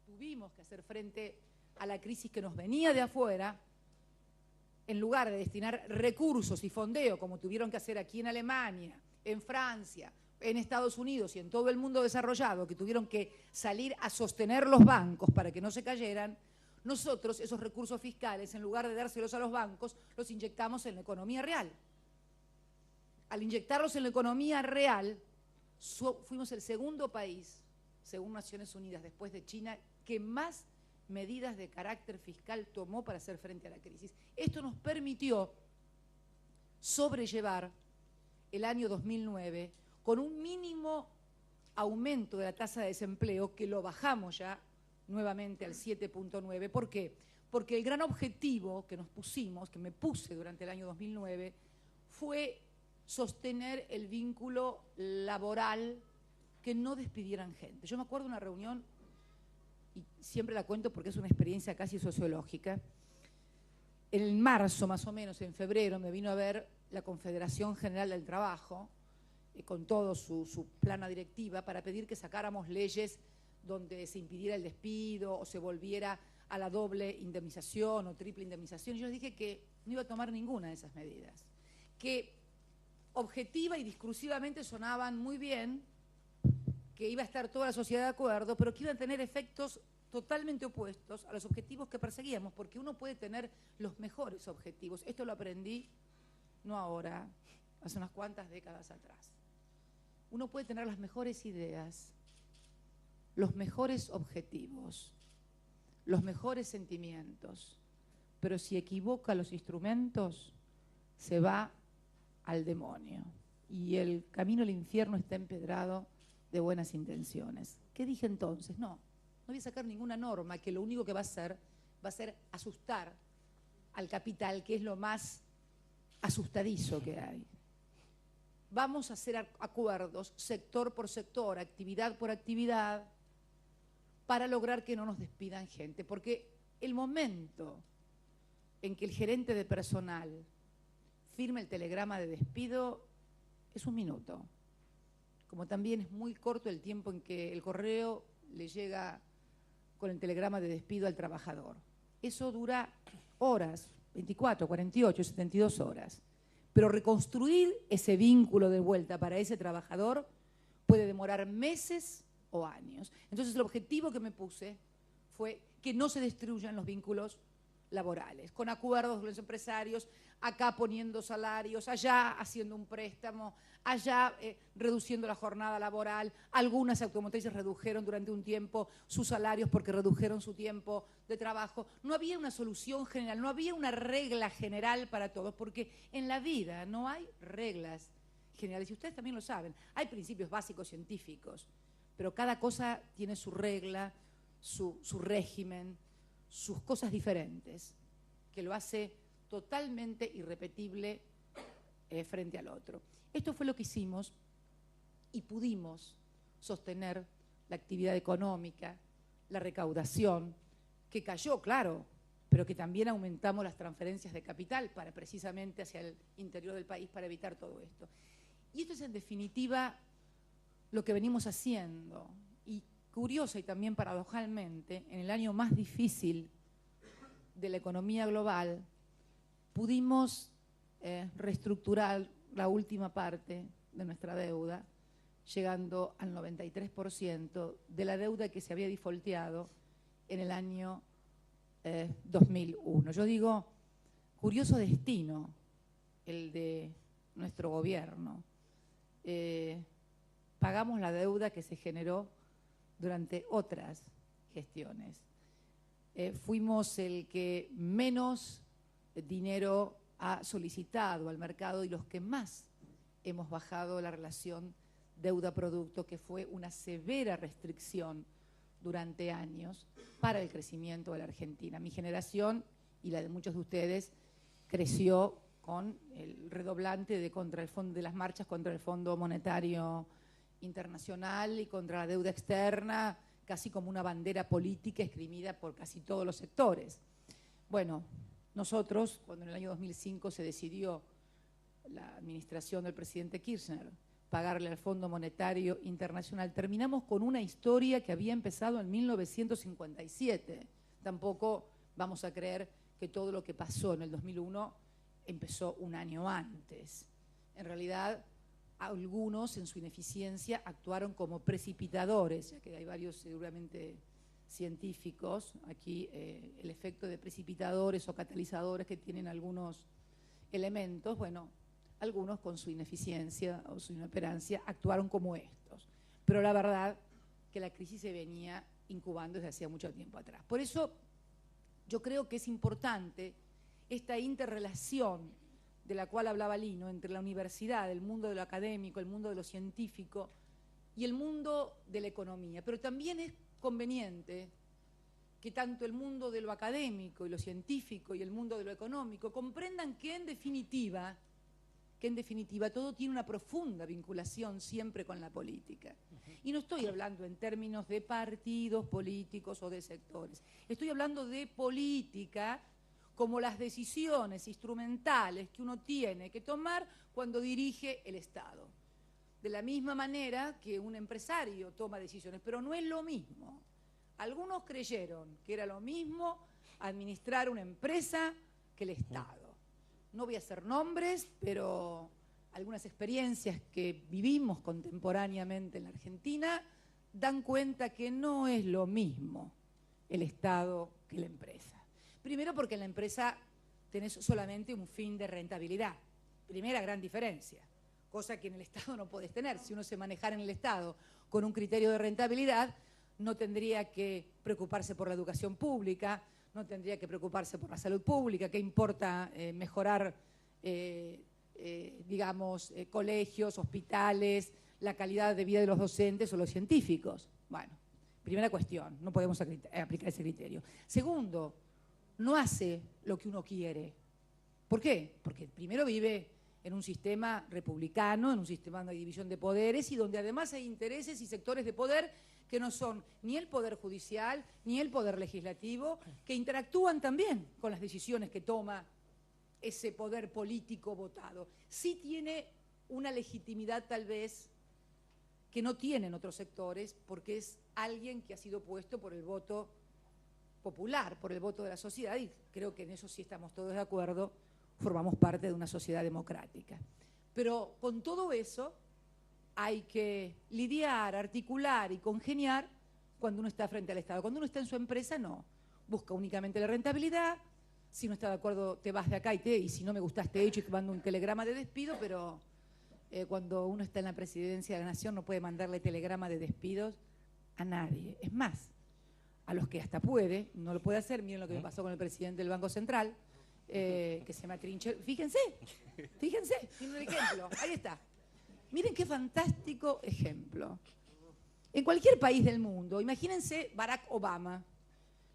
tuvimos que hacer frente a la crisis que nos venía de afuera, en lugar de destinar recursos y fondeo, como tuvieron que hacer aquí en Alemania, en Francia, en Estados Unidos y en todo el mundo desarrollado, que tuvieron que salir a sostener los bancos para que no se cayeran, nosotros esos recursos fiscales, en lugar de dárselos a los bancos, los inyectamos en la economía real. Al inyectarlos en la economía real, fuimos el segundo país, según Naciones Unidas, después de China, que más medidas de carácter fiscal tomó para hacer frente a la crisis. Esto nos permitió sobrellevar el año 2009 con un mínimo aumento de la tasa de desempleo, que lo bajamos ya nuevamente al 7.9. ¿Por qué? Porque el gran objetivo que nos pusimos, que me puse durante el año 2009, fue sostener el vínculo laboral, que no despidieran gente. Yo me acuerdo de una reunión, y siempre la cuento porque es una experiencia casi sociológica. En marzo, más o menos, en febrero, me vino a ver la Confederación General del Trabajo, con todo su plana directiva, para pedir que sacáramos leyes donde se impidiera el despido o se volviera a la doble indemnización o triple indemnización. Y yo les dije que no iba a tomar ninguna de esas medidas, que objetiva y discursivamente sonaban muy bien, que iba a estar toda la sociedad de acuerdo, pero que iban a tener efectos totalmente opuestos a los objetivos que perseguíamos, porque uno puede tener los mejores objetivos. Esto lo aprendí no ahora, hace unas cuantas décadas atrás. Uno puede tener las mejores ideas, los mejores objetivos, los mejores sentimientos, pero si equivoca los instrumentos, se va al demonio. Y el camino al infierno está empedrado de buenas intenciones. ¿Qué dije entonces? No voy a sacar ninguna norma que lo único que va a hacer asustar al capital, que es lo más asustadizo que hay. Vamos a hacer acuerdos sector por sector, actividad por actividad, para lograr que no nos despidan gente. Porque el momento en que el gerente de personal firme el telegrama de despido es un minuto. Como también es muy corto el tiempo en que el correo le llega con el telegrama de despido al trabajador. Eso dura horas, 24, 48, 72 horas. Pero reconstruir ese vínculo de vuelta para ese trabajador puede demorar meses o años. Entonces el objetivo que me puse fue que no se destruyan los vínculos laborales, con acuerdos de los empresarios, acá poniendo salarios, allá haciendo un préstamo, allá reduciendo la jornada laboral. Algunas automotrices redujeron durante un tiempo sus salarios porque redujeron su tiempo de trabajo. No había una solución general, no había una regla general para todos, porque en la vida no hay reglas generales, y ustedes también lo saben. Hay principios básicos científicos, pero cada cosa tiene su regla, su régimen, sus cosas diferentes, que lo hace totalmente irrepetible frente al otro. Esto fue lo que hicimos y pudimos sostener la actividad económica, la recaudación, que cayó, claro, pero que también aumentamos las transferencias de capital para precisamente hacia el interior del país para evitar todo esto. Y esto es en definitiva lo que venimos haciendo. Y curiosa y también paradojalmente, en el año más difícil de la economía global, pudimos reestructurar la última parte de nuestra deuda, llegando al 93% de la deuda que se había defaulteado en el año 2001. Yo digo, curioso destino el de nuestro gobierno. Pagamos la deuda que se generó durante otras gestiones. Fuimos el que menos dinero ha solicitado al mercado y los que más hemos bajado la relación deuda-producto, que fue una severa restricción durante años para el crecimiento de la Argentina. Mi generación y la de muchos de ustedes creció con el redoblante de las marchas contra el Fondo Monetario Internacional y contra la deuda externa, casi como una bandera política esgrimida por casi todos los sectores. Bueno, nosotros, cuando en el año 2005 se decidió la administración del presidente Kirchner pagarle al Fondo Monetario Internacional. Terminamos con una historia que había empezado en 1957. Tampoco vamos a creer que todo lo que pasó en el 2001 empezó un año antes. En realidad, algunos en su ineficiencia actuaron como precipitadores, ya que hay varios seguramente científicos aquí, el efecto de precipitadores o catalizadores que tienen algunos elementos, bueno, algunos con su ineficiencia o su inoperancia actuaron como estos. Pero la verdad que la crisis se venía incubando desde hacía mucho tiempo atrás. Por eso yo creo que es importante esta interrelación de la cual hablaba Lino entre la universidad, el mundo de lo académico, el mundo de lo científico y el mundo de la economía. Pero también es conveniente que tanto el mundo de lo académico y lo científico y el mundo de lo económico comprendan que en definitiva todo tiene una profunda vinculación siempre con la política. Y no estoy hablando en términos de partidos políticos o de sectores. Estoy hablando de política como las decisiones instrumentales que uno tiene que tomar cuando dirige el Estado. De la misma manera que un empresario toma decisiones, pero no es lo mismo. Algunos creyeron que era lo mismo administrar una empresa que el Estado. No voy a hacer nombres, pero algunas experiencias que vivimos contemporáneamente en la Argentina dan cuenta que no es lo mismo el Estado que la empresa. Primero porque en la empresa tenés solamente un fin de rentabilidad. Primera gran diferencia, cosa que en el Estado no podés tener. Si uno se manejara en el Estado con un criterio de rentabilidad, no tendría que preocuparse por la educación pública, no tendría que preocuparse por la salud pública. ¿Qué importa mejorar, colegios, hospitales, la calidad de vida de los docentes o los científicos? Bueno, primera cuestión, no podemos aplicar ese criterio. Segundo, no hace lo que uno quiere. ¿Por qué? Porque primero vive en un sistema republicano, en un sistema donde hay división de poderes y donde además hay intereses y sectores de poder que no son ni el poder judicial ni el poder legislativo, que interactúan también con las decisiones que toma ese poder político votado. Sí tiene una legitimidad tal vez que no tienen otros sectores, porque es alguien que ha sido puesto por el voto popular, por el voto de la sociedad, y creo que en eso sí estamos todos de acuerdo, formamos parte de una sociedad democrática. Pero con todo eso hay que lidiar, articular y congeniar cuando uno está frente al Estado. Cuando uno está en su empresa, no. Busca únicamente la rentabilidad. Si no está de acuerdo, te vas de acá y si no me gustaste hecho y te mando un telegrama de despido, pero cuando uno está en la presidencia de la Nación no puede mandarle telegrama de despidos a nadie. Es más, a los que hasta puede, no lo puede hacer. Miren lo que me pasó con el presidente del Banco Central, que se me atrincheró. Fíjense, miren el ejemplo, ahí está. Miren qué fantástico ejemplo. En cualquier país del mundo, imagínense Barack Obama,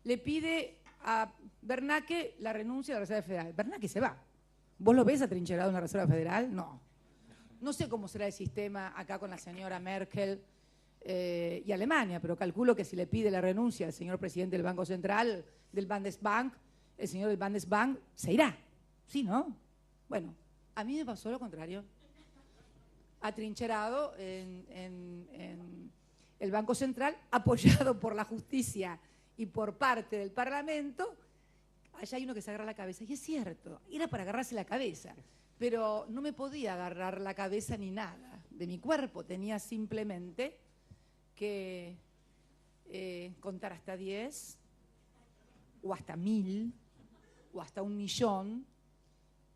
le pide a Bernanke la renuncia de la Reserva Federal. Bernanke se va. ¿Vos lo ves atrincherado en la Reserva Federal? No. No sé cómo será el sistema acá con la señora Merkel y Alemania, pero calculo que si le pide la renuncia al señor presidente del Banco Central, del Bundesbank, el señor del Bundesbank se irá. ¿Sí, no? Bueno, a mí me pasó lo contrario. Atrincherado en el Banco Central, apoyado por la justicia y por parte del Parlamento. Allá hay uno que se agarra la cabeza, y es cierto, era para agarrarse la cabeza, pero no me podía agarrar la cabeza ni nada de mi cuerpo, tenía simplemente que contar hasta 10, o hasta 1000, o hasta 1.000.000,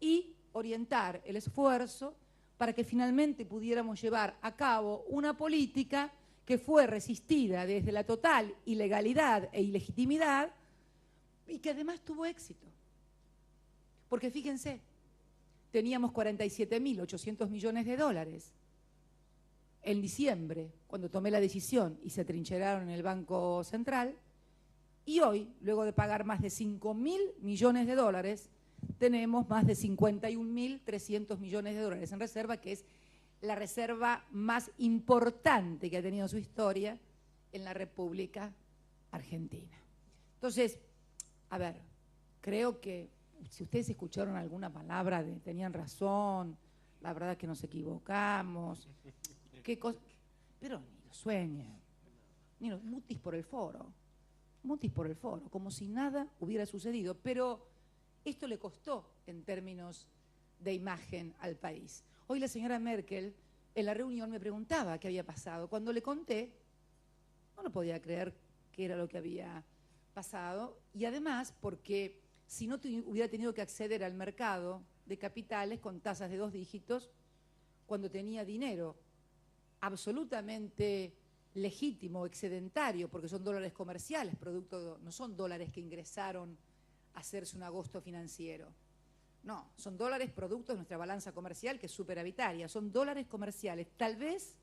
y orientar el esfuerzo para que finalmente pudiéramos llevar a cabo una política que fue resistida desde la total ilegalidad e ilegitimidad y que además tuvo éxito. Porque fíjense, teníamos 47.800 millones de dólares en diciembre, cuando tomé la decisión y se atrincheraron en el Banco Central, y hoy, luego de pagar más de 5.000 millones de dólares, tenemos más de 51.300 millones de dólares en reserva, que es la reserva más importante que ha tenido su historia en la República Argentina. Entonces, a ver, creo que si ustedes escucharon alguna palabra de tenían razón, la verdad que nos equivocamos, pero ni lo sueñen, mutis por el foro, como si nada hubiera sucedido, pero esto le costó en términos de imagen al país. Hoy la señora Merkel en la reunión me preguntaba qué había pasado. Cuando le conté, no lo podía creer qué era lo que había pasado, y además porque si no hubiera tenido que acceder al mercado de capitales con tasas de 2 dígitos, cuando tenía dinero absolutamente legítimo, excedentario, porque son dólares comerciales, no son dólares que ingresaron a hacerse un agosto financiero. No, son dólares producto de nuestra balanza comercial, que es superavitaria, son dólares comerciales, tal vez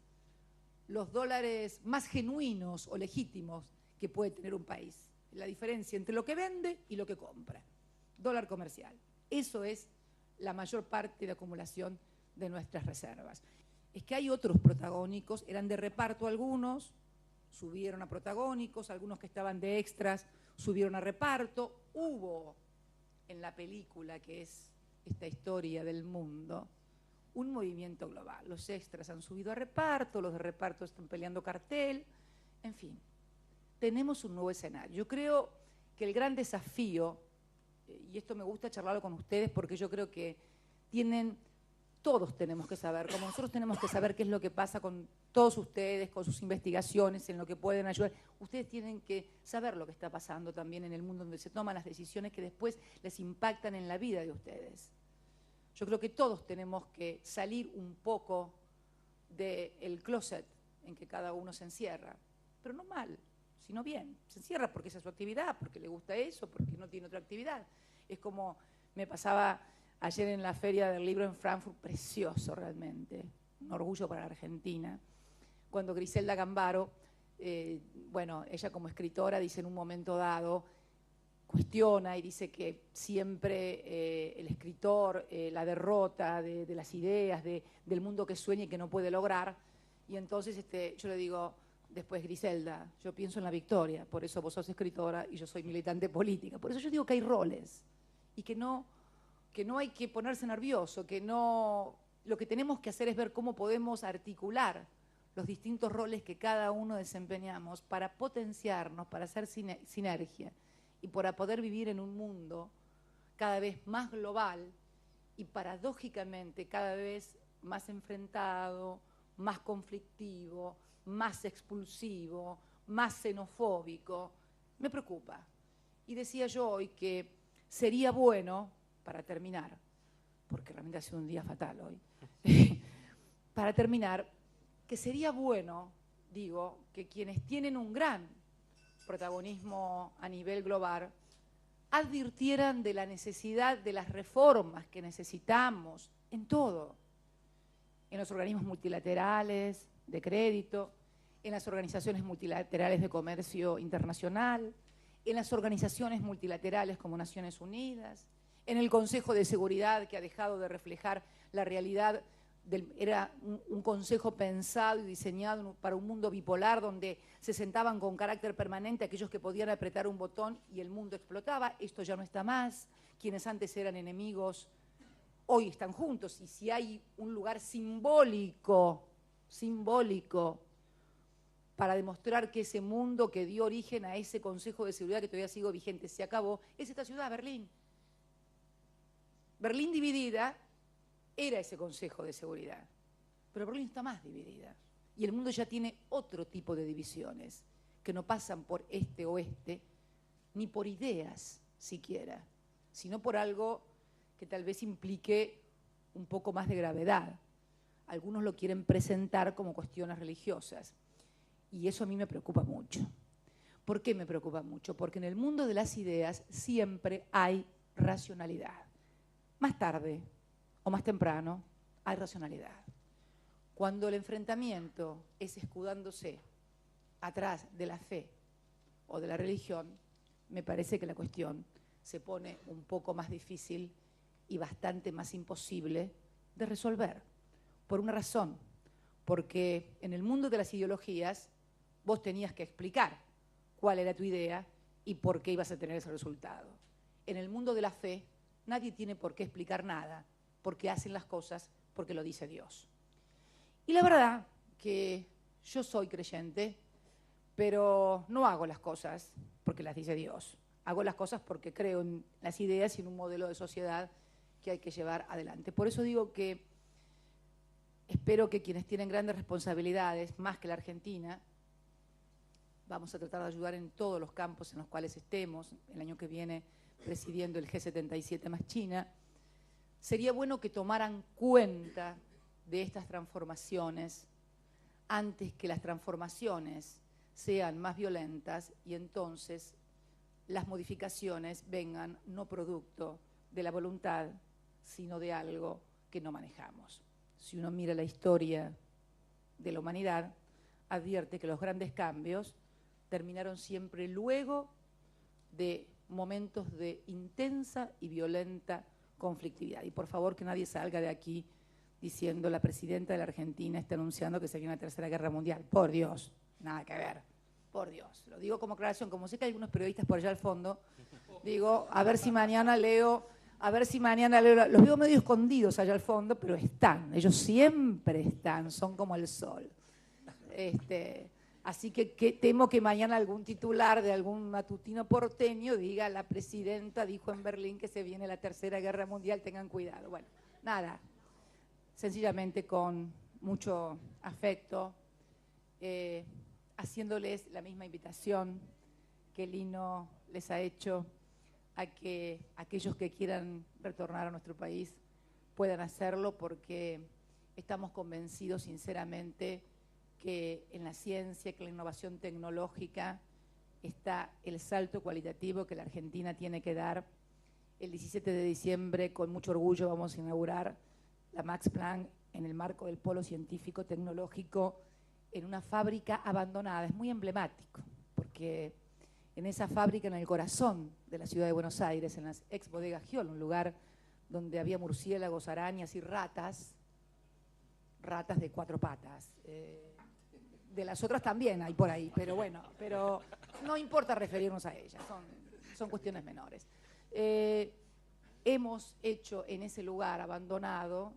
los dólares más genuinos o legítimos que puede tener un país. La diferencia entre lo que vende y lo que compra. Dólar comercial. Eso es la mayor parte de acumulación de nuestras reservas. Es que hay otros protagónicos, eran de reparto algunos, subieron a protagónicos, algunos que estaban de extras subieron a reparto. Hubo en la película, que es esta historia del mundo, un movimiento global. Los extras han subido a reparto, los de reparto están peleando cartel, en fin. Tenemos un nuevo escenario. Yo creo que el gran desafío, y esto me gusta charlarlo con ustedes porque yo creo que todos tenemos que saber, como nosotros tenemos que saber qué es lo que pasa con todos ustedes, con sus investigaciones, en lo que pueden ayudar. Ustedes tienen que saber lo que está pasando también en el mundo donde se toman las decisiones que después les impactan en la vida de ustedes. Yo creo que todos tenemos que salir un poco del closet en que cada uno se encierra, pero no mal, sino bien. Se encierra porque esa es su actividad, porque le gusta eso, porque no tiene otra actividad. Es como me pasaba ayer en la Feria del Libro en Frankfurt, precioso realmente, un orgullo para la Argentina, cuando Griselda Gambaro, bueno, ella como escritora dice en un momento dado, cuestiona y dice que siempre el escritor la derrota de las ideas, del mundo que sueña y que no puede lograr, y entonces yo le digo, después Griselda, yo pienso en la victoria, por eso vos sos escritora y yo soy militante política, por eso yo digo que hay roles y que no hay que ponerse nervioso, lo que tenemos que hacer es ver cómo podemos articular los distintos roles que cada uno desempeñamos para potenciarnos, para hacer sinergia y para poder vivir en un mundo cada vez más global y paradójicamente cada vez más enfrentado, más conflictivo, más expulsivo, más xenofóbico. Me preocupa. Y decía yo hoy que sería bueno, para terminar, porque realmente ha sido un día fatal hoy, para terminar, que sería bueno, digo, que quienes tienen un gran protagonismo a nivel global advirtieran de la necesidad de las reformas que necesitamos en todo, en los organismos multilaterales de crédito, en las organizaciones multilaterales de comercio internacional, en las organizaciones multilaterales como Naciones Unidas, en el Consejo de Seguridad, que ha dejado de reflejar la realidad, era un consejo pensado y diseñado para un mundo bipolar donde se sentaban con carácter permanente aquellos que podían apretar un botón y el mundo explotaba. Esto ya no está más. Quienes antes eran enemigos hoy están juntos, y si hay un lugar simbólico para demostrar que ese mundo que dio origen a ese Consejo de Seguridad que todavía sigue vigente se acabó, es esta ciudad, Berlín. Berlín dividida era ese Consejo de Seguridad, pero Berlín está más dividida y el mundo ya tiene otro tipo de divisiones que no pasan por este-oeste ni por ideas siquiera, sino por algo que tal vez implique un poco más de gravedad. Algunos lo quieren presentar como cuestiones religiosas y eso a mí me preocupa mucho. ¿Por qué me preocupa mucho? Porque en el mundo de las ideas siempre hay racionalidad. Más tarde o más temprano hay racionalidad. Cuando el enfrentamiento es escudándose atrás de la fe o de la religión, me parece que la cuestión se pone un poco más difícil y bastante más imposible de resolver. Por una razón, porque en el mundo de las ideologías vos tenías que explicar cuál era tu idea y por qué ibas a tener ese resultado. En el mundo de la fe, nadie tiene por qué explicar nada, porque hacen las cosas porque lo dice Dios. Y la verdad que yo soy creyente, pero no hago las cosas porque las dice Dios. Hago las cosas porque creo en las ideas y en un modelo de sociedad que hay que llevar adelante. Por eso digo que espero que quienes tienen grandes responsabilidades, más que la Argentina, vamos a tratar de ayudar en todos los campos en los cuales estemos, el año que viene presidiendo el G77 más China, sería bueno que tomaran cuenta de estas transformaciones antes que las transformaciones sean más violentas y entonces las modificaciones vengan no producto de la voluntad, sino de algo que no manejamos. Si uno mira la historia de la humanidad, advierte que los grandes cambios terminaron siempre luego de momentos de intensa y violenta conflictividad. Y por favor que nadie salga de aquí diciendo la presidenta de la Argentina está anunciando que se viene una tercera guerra mundial. Por Dios, nada que ver, por Dios. Lo digo como aclaración, como sé que hay algunos periodistas por allá al fondo, digo, a ver si mañana leo, los veo medio escondidos allá al fondo, pero están, ellos siempre están, son como el sol. Así que temo que mañana algún titular de algún matutino porteño diga la presidenta dijo en Berlín que se viene la tercera guerra mundial, tengan cuidado. Bueno, nada, sencillamente con mucho afecto, haciéndoles la misma invitación que Lino les ha hecho a que aquellos que quieran retornar a nuestro país puedan hacerlo, porque estamos convencidos sinceramente que en la ciencia, que en la innovación tecnológica está el salto cualitativo que la Argentina tiene que dar. El 17 de diciembre, con mucho orgullo, vamos a inaugurar la Max Planck en el marco del Polo Científico Tecnológico en una fábrica abandonada. Es muy emblemático, porque en esa fábrica, en el corazón de la ciudad de Buenos Aires, en las ex bodegas Giol, un lugar donde había murciélagos, arañas y ratas de 4 patas. De las otras también hay por ahí, pero bueno, pero no importa referirnos a ellas, son cuestiones menores. Hemos hecho en ese lugar abandonado,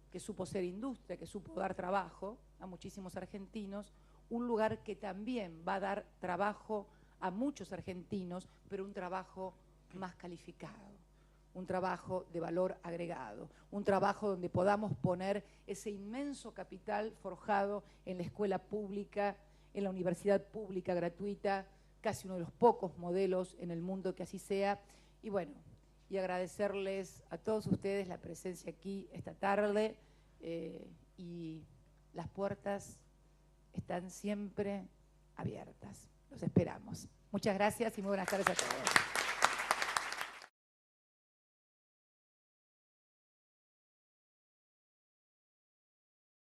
que supo ser industria, que supo dar trabajo a muchísimos argentinos, un lugar que también va a dar trabajo a muchos argentinos, pero un trabajo más calificado, un trabajo de valor agregado, un trabajo donde podamos poner ese inmenso capital forjado en la escuela pública, en la universidad pública gratuita, casi uno de los pocos modelos en el mundo que así sea. Y bueno, y agradecerles a todos ustedes la presencia aquí esta tarde, y las puertas están siempre abiertas. Los esperamos. Muchas gracias y muy buenas tardes a todos.